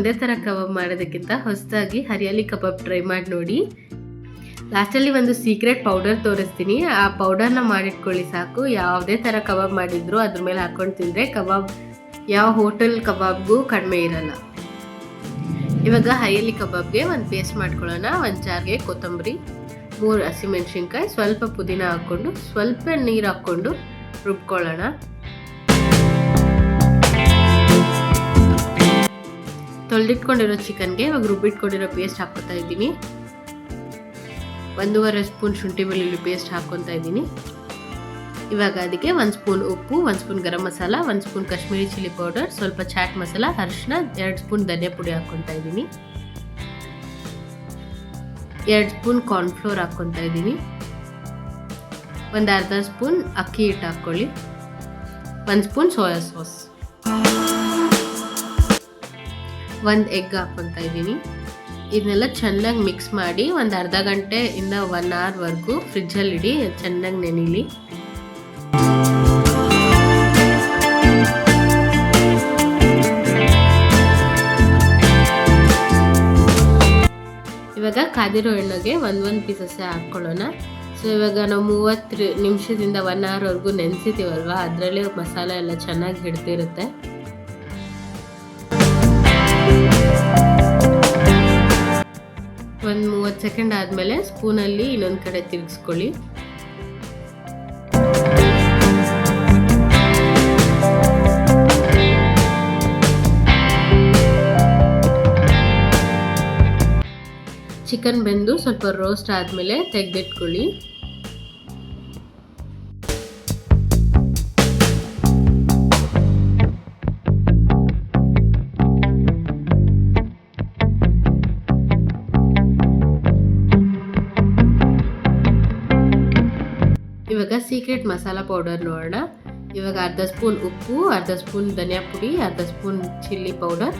ಒಂದೇ ಥರ ಕಬಾಬ್ ಮಾಡೋದಕ್ಕಿಂತ ಹೊಸದಾಗಿ ಹರಿಯಾಲಿ ಕಬಾಬ್ ಟ್ರೈ ಮಾಡಿ ನೋಡಿ. ಲಾಸ್ಟಲ್ಲಿ ಒಂದು ಸೀಕ್ರೆಟ್ ಪೌಡರ್ ತೋರಿಸ್ತೀನಿ. ಆ ಪೌಡರ್ನ ಮಾಡಿಟ್ಕೊಳ್ಳಿ ಸಾಕು. ಯಾವುದೇ ಥರ ಕಬಾಬ್ ಮಾಡಿದ್ರು ಅದ್ರ ಮೇಲೆ ಹಾಕ್ಕೊಂಡು ತಿಂದರೆ ಕಬಾಬ್ ಯಾವ ಹೋಟೆಲ್ ಕಬಾಬ್ಗೂ ಕಡಿಮೆ ಇರಲ್ಲ. ಇವಾಗ ಹರಿಯಾಲಿ ಕಬಾಬ್ಗೆ ಒಂದು ಪೇಸ್ಟ್ ಮಾಡ್ಕೊಳ್ಳೋಣ. ಒಂದು ಜಾರ್ಗೆ ಕೊತ್ತಂಬರಿ, 3 ಹಸಿಮೆಣಸಿನ್ಕಾಯಿ, ಸ್ವಲ್ಪ ಪುದೀನ ಹಾಕ್ಕೊಂಡು ಸ್ವಲ್ಪ ನೀರು ಹಾಕ್ಕೊಂಡು ರುಬ್ಕೊಳ್ಳೋಣ. ತೊಳೆದಿಟ್ಕೊಂಡಿರೋ ಚಿಕನ್ಗೆ ಇವಾಗ ರುಬ್ಬಿಟ್ಕೊಂಡಿರೋ ಪೇಸ್ಟ್ ಹಾಕ್ಕೊತಾ ಇದ್ದೀನಿ. 1.5 ಸ್ಪೂನ್ ಶುಂಠಿ ಬೆಳ್ಳುಳ್ಳಿ ಪೇಸ್ಟ್ ಹಾಕ್ಕೊತಾ ಇದ್ದೀನಿ. ಇವಾಗ ಅದಕ್ಕೆ 1 ಸ್ಪೂನ್ ಉಪ್ಪು, 1 spoon garam masala, 1 spoon Kashmiri chilli powder, ಸ್ವಲ್ಪ ಚಾಟ್ ಮಸಾಲ, ಅರಿಶಿನ, 2 ಸ್ಪೂನ್ ಧನಿಯಾ ಪುಡಿ ಹಾಕ್ಕೊತಾ ಇದ್ದೀನಿ. 2 ಸ್ಪೂನ್ ಕಾರ್ನ್ಫ್ಲೋರ್ ಹಾಕ್ಕೊತಾ ಇದ್ದೀನಿ. ಒಂದು ಅರ್ಧ ಸ್ಪೂನ್ ಅಕ್ಕಿ ಹಿಟ್ಟು ಹಾಕ್ಕೊಳ್ಳಿ. 1 ಸ್ಪೂನ್ ಸೋಯಾ ಸಾಸ್, 1 ಎಗ್ ಹಾಕ್ಕೊತಾ ಇದ್ದೀನಿ. ಇದನ್ನೆಲ್ಲ ಚೆನ್ನಾಗಿ ಮಿಕ್ಸ್ ಮಾಡಿ ಒಂದು ಅರ್ಧ ಗಂಟೆಯಿಂದ 1 ಅವರ್ವರೆಗೂ ಫ್ರಿಜ್ಜಲ್ಲಿ ಇಡಿ, ಚೆನ್ನಾಗಿ ನೆನೀಲಿ. ಇವಾಗ ಕಾದಿರೋ ಎಣ್ಣೆಗೆ ಒಂದೊಂದು ಪೀಸಸ್ಸೇ ಹಾಕ್ಕೊಳ್ಳೋಣ. ಸೊ ಇವಾಗ ನಾವು 30 ನಿಮಿಷದಿಂದ 1 ಅವರ್ವರೆಗೂ ನೆನೆಸಿತೀವಲ್ವ, ಅದರಲ್ಲೇ ಮಸಾಲೆ ಎಲ್ಲ ಚೆನ್ನಾಗಿ ಹಿಡ್ತಿರುತ್ತೆ. ಒಂದು 30 ಸೆಕೆಂಡ್ ಆದಮೇಲೆ ಸ್ಪೂನಲ್ಲಿ ಇನ್ನೊಂದು ಕಡೆ ತಿರುಗಿಸ್ಕೊಳ್ಳಿ. ಚಿಕನ್ ಬೆಂದು ಸ್ವಲ್ಪ ರೋಸ್ಟ್ ಆದಮೇಲೆ ತೆಗೆದಿಟ್ಕೊಳ್ಳಿ. ಇವಾಗ ಸೀಕ್ರೆಟ್ ಮಸಾಲ ಪೌಡರ್ ನೋಡೋಣ. ಇವಾಗ ಅರ್ಧ ಸ್ಪೂನ್ ಉಪ್ಪು, ಅರ್ಧ ಸ್ಪೂನ್ ಧನಿಯಾ ಪುಡಿ, ಅರ್ಧ ಸ್ಪೂನ್ ಚಿಲ್ಲಿ ಪೌಡರ್,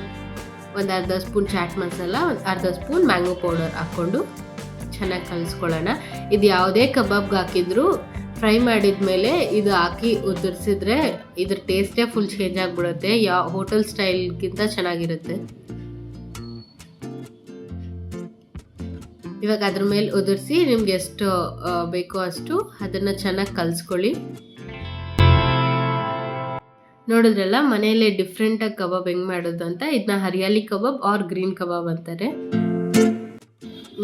ಒಂದು ಅರ್ಧ ಸ್ಪೂನ್ ಚಾಟ್ ಮಸಾಲ, ಒಂದು ಅರ್ಧ ಸ್ಪೂನ್ ಮ್ಯಾಂಗೋ ಪೌಡರ್ ಹಾಕ್ಕೊಂಡು ಚೆನ್ನಾಗಿ ಕಲಿಸ್ಕೊಳ್ಳೋಣ. ಇದು ಯಾವುದೇ ಕಬಾಬ್ಗೆ ಹಾಕಿದ್ರು ಫ್ರೈ ಮಾಡಿದ ಮೇಲೆ ಇದು ಹಾಕಿ ಉದುರಿಸಿದ್ರೆ ಇದ್ರ ಟೇಸ್ಟೇ ಫುಲ್ ಚೇಂಜ್ ಆಗಿಬಿಡುತ್ತೆ. ಯಾವ ಹೋಟೆಲ್ ಸ್ಟೈಲ್ಗಿಂತ ಚೆನ್ನಾಗಿರುತ್ತೆ. ಇವಾಗ ಅದ್ರ ಮೇಲೆ ಉದುರಿಸಿ ನಿಮ್ಗೆ ಎಷ್ಟು ಬೇಕೋ ಅಷ್ಟು ಅದನ್ನು ಚೆನ್ನಾಗಿ ಕಲಿಸ್ಕೊಳ್ಳಿ. ನೋಡಿದ್ರಲ್ಲ, ಮನೆಯಲ್ಲೇ ಡಿಫ್ರೆಂಟಾಗಿ ಕಬಾಬ್ ಹೆಂಗೆ ಮಾಡೋದು ಅಂತ. ಇದನ್ನ ಹರಿಯಾಲಿ ಕಬಾಬ್ ಆರ್ ಗ್ರೀನ್ ಕಬಾಬ್ ಅಂತಾರೆ.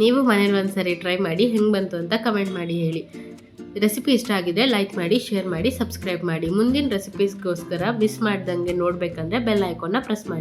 ನೀವು ಮನೇಲಿ ಒಂದ್ಸರಿ ಟ್ರೈ ಮಾಡಿ ಹೆಂಗೆ ಬಂತು ಅಂತ ಕಮೆಂಟ್ ಮಾಡಿ ಹೇಳಿ. ರೆಸಿಪಿ ಇಷ್ಟ ಆಗಿದೆ ಲೈಕ್ ಮಾಡಿ, ಶೇರ್ ಮಾಡಿ, ಸಬ್ಸ್ಕ್ರೈಬ್ ಮಾಡಿ. ಮುಂದಿನ ರೆಸಿಪೀಸ್ಗೋಸ್ಕರ ಮಿಸ್ ಮಾಡ್ದಂಗೆ ನೋಡಬೇಕಂದ್ರೆ ಬೆಲ್ ಐಕಾನ್ನ ಪ್ರೆಸ್ ಮಾಡಿ.